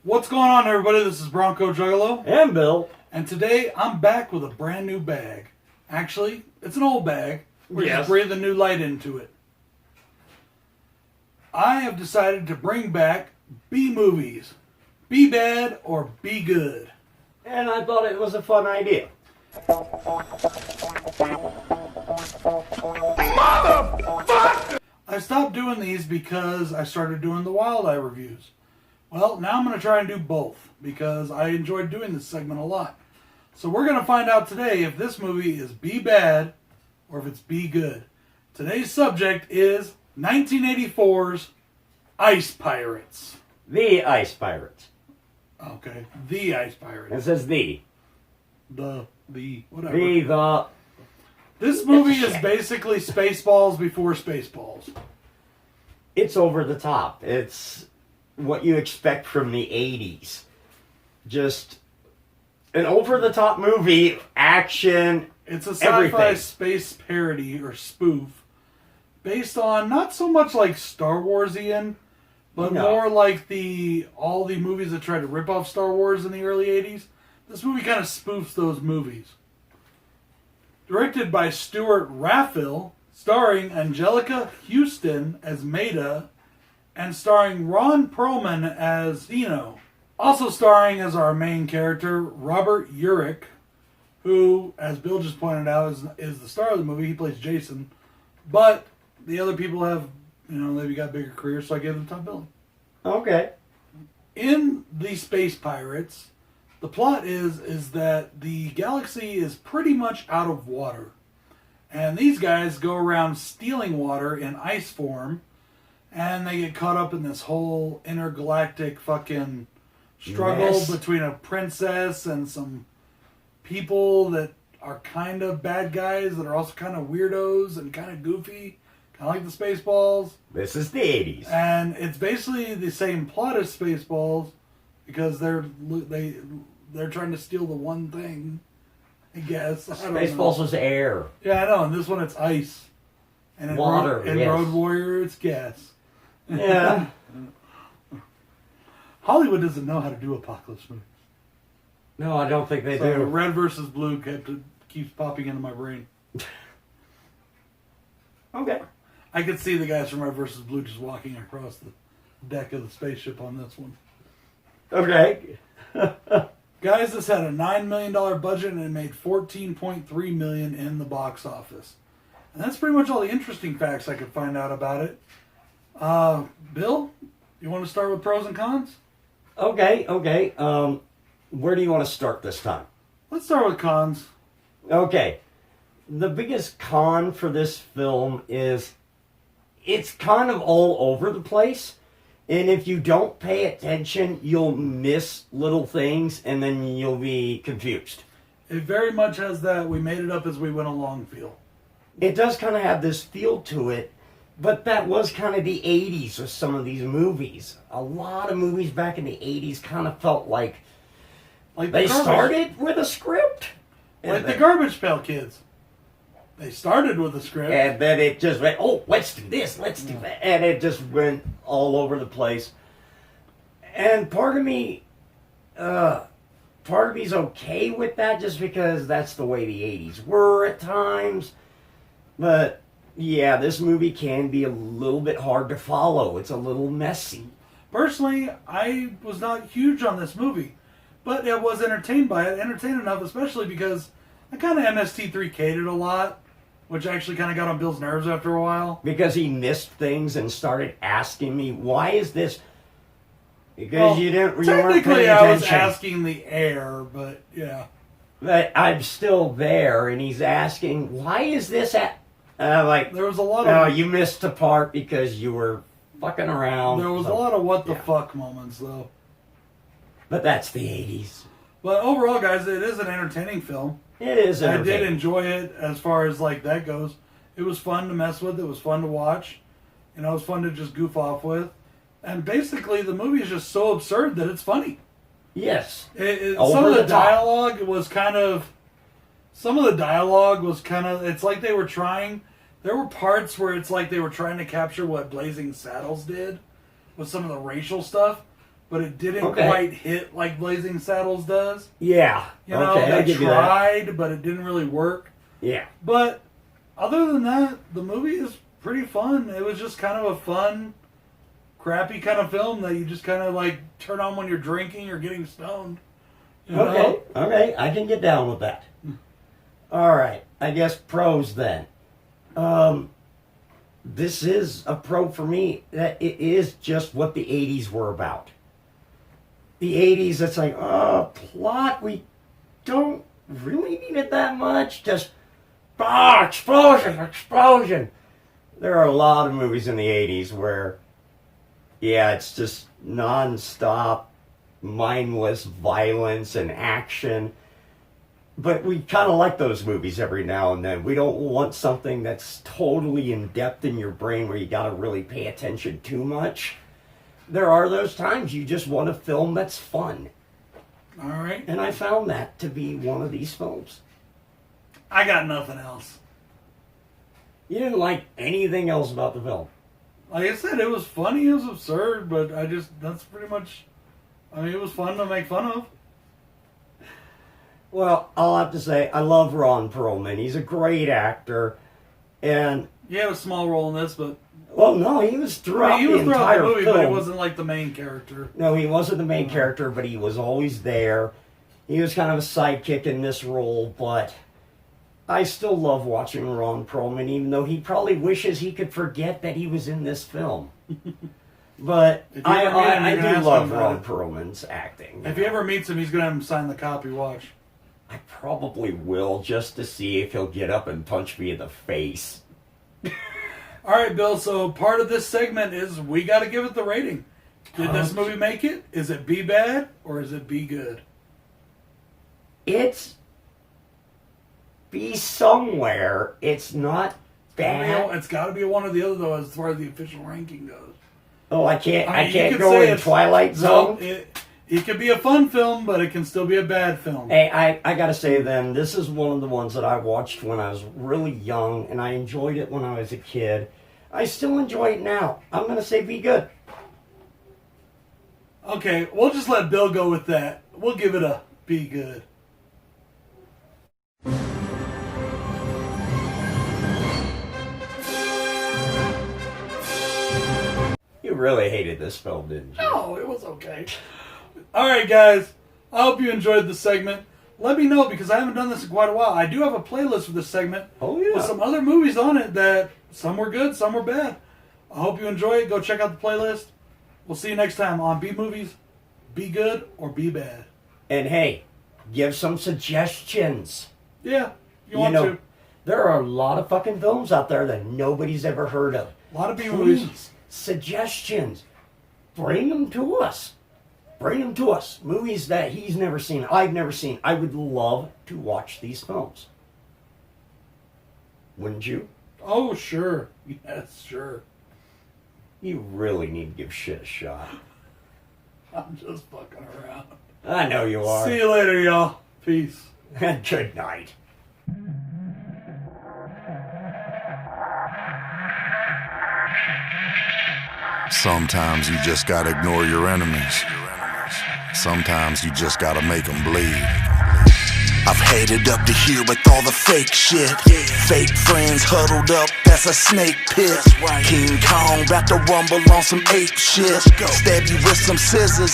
What's going on, everybody? This is Bronco Juggalo. And Bill. And today I'm back with a brand new bag. Actually, it's an old bag. We're just breathing new light into it. I have decided to bring back B movies. Be bad or be good. And I thought it was a fun idea. Motherfucker! I stopped doing these because I started doing the Wild Eye reviews. Well, now I'm going to try and do both because I enjoyed doing this segment a lot. So we're going to find out today if this movie is B bad or if it's B good. Today's subject is 1984's Ice Pirates. The Ice Pirates. Okay, The Ice Pirates. It says the. The, whatever. The. This movie is basically Spaceballs before Spaceballs. It's over the top. It's what you expect from the 80s. Just an over-the-top movie, action, it's a sci-fi everything. Space parody or spoof based on not so much like Star Warsian, but more like all the movies that tried to rip off Star Wars in the early 80s. This movie kind of spoofs those movies. Directed by Stuart Raffill, starring Angelica Houston as Maida, and starring Ron Perlman as Zeno. Also starring as our main character, Robert Urich, who, as Bill just pointed out, is the star of the movie. He plays Jason. But the other people have, they've got bigger careers, so I gave them top billing. Okay. In the Space Pirates, the plot is that the galaxy is pretty much out of water. And these guys go around stealing water in ice form, and they get caught up in this whole intergalactic fucking struggle between a princess and some people that are kind of bad guys that are also kind of weirdos and kind of goofy, kind of like the Spaceballs. This is the 80s. And it's basically the same plot as Spaceballs because they're trying to steal the one thing, I guess. Spaceballs was air. Yeah, I know. And this one it's ice. And in water. Road Warrior it's gas. Yeah. Hollywood doesn't know how to do apocalypse movies. No, I don't think they do. Red versus Blue keeps popping into my brain. Okay. I could see the guys from Red versus Blue just walking across the deck of the spaceship on this one. Okay. Guys, this had a $9 million budget and it made $14.3 million in the box office. And that's pretty much all the interesting facts I could find out about it. Bill, you want to start with pros and cons? Okay. Where do you want to start this time? Let's start with cons. Okay. The biggest con for this film is it's kind of all over the place. And if you don't pay attention, you'll miss little things and then you'll be confused. It very much has that we made it up as we went along feel. It does kind of have this feel to it, but that was kind of the 80s with some of these movies. A lot of movies back in the 80s kind of felt like they started with a script. Like the Garbage Pail Kids. They started with a script. And then it just went, let's do this, let's do that. And it just went all over the place. And part of me's okay with that just because that's the way the 80s were at times. But yeah, this movie can be a little bit hard to follow. It's a little messy. Personally, I was not huge on this movie, but I was entertained by it. Entertained enough, especially because I kind of MST3K'd it a lot, which actually kind of got on Bill's nerves after a while. Because he missed things and started asking me, why is this? Because you weren't paying attention. Technically, I was asking the air, but yeah. But I'm still there, and he's asking, why is this at? And I'm like, there was a lot of... No, you missed a part because you were fucking around. There was a lot of what the fuck moments, though. But that's the 80s. But overall, guys, it is an entertaining film. It is entertaining. I did enjoy it as far as that goes. It was fun to mess with. It was fun to watch. It was fun to just goof off with. And basically, the movie is just so absurd that it's funny. Yes. Some of the dialogue was kind of... It's like they were trying... There were parts where it's like they were trying to capture what Blazing Saddles did with some of the racial stuff. but it didn't Okay. quite hit like Blazing Saddles does. Yeah. You know, okay, I they give you that. tried, but it didn't really work. Yeah. But other than that, the movie is pretty fun. It was just kind of a fun, crappy kind of film that you just kind of like turn on when you're drinking or getting stoned. You know? Okay. Okay, I can get down with that. All right. I guess pros then. This is a pro for me. That it is just what the 80s were about. The 80s, it's like, plot, we don't really need it that much. Just, explosion, explosion. There are a lot of movies in the 80s where, yeah, it's just non-stop, mindless violence and action. But we kind of like those movies every now and then. We don't want something that's totally in-depth in your brain where you got to really pay attention too much. There are those times you just want a film that's fun. All right. And I found that to be one of these films. I got nothing else. You didn't like anything else about the film? Like I said, it was funny, it was absurd, but that's pretty much, I mean, it was fun to make fun of. Well, I'll have to say, I love Ron Perlman. He's a great actor. And, He had a small role in this, but well, no, he was throughout he was the throughout entire the movie, film. but he wasn't like the main character. No, he wasn't the main character, but he was always there. He was kind of a sidekick in this role, but I still love watching Ron Perlman, even though he probably wishes he could forget that he was in this film. But If you ever meet him, I you're gonna do ask love him about Ron it. Perlman's acting. If he ever meets him, he's going to have him sign the copy, watch. I probably will, just to see if he'll get up and punch me in the face. All right, Bill, so part of this segment is we got to give it the rating. Did this movie make it? Is it B bad or is it B good? It's B somewhere. It's not bad. It's got to be one or the other, though, as far as the official ranking goes. Oh, I can't I mean, you can't could go say in it's- Twilight Zone. No, it could be a fun film, but it can still be a bad film. Hey, I gotta say then, this is one of the ones that I watched when I was really young, and I enjoyed it when I was a kid. I still enjoy it now. I'm gonna say be good. Okay, we'll just let Bill go with that. We'll give it a be good. You really hated this film, didn't you? No, it was okay. All right, guys. I hope you enjoyed the segment. Let me know, because I haven't done this in quite a while. I do have a playlist for this segment Oh yeah. with some other movies on it that some were good, some were bad. I hope you enjoy it. Go check out the playlist. We'll see you next time on B Movies. Be good or be bad. And hey, give some suggestions. Yeah, you want to. There are a lot of fucking films out there that nobody's ever heard of. A lot of B movies. Please, suggestions. Bring them to us. Bring them to us. Movies that he's never seen, I've never seen. I would love to watch these films. Wouldn't you? Oh, sure. Yes, sure. You really need to give shit a shot. I'm just fucking around. I know you are. See you later, y'all. Peace. Good night. Sometimes you just gotta ignore your enemies. Sometimes you just gotta make them bleed. I've headed up to here with all the fake shit. Fake friends huddled up, that's a snake pit. King Kong about to rumble on some ape shit. Stab you with some scissors.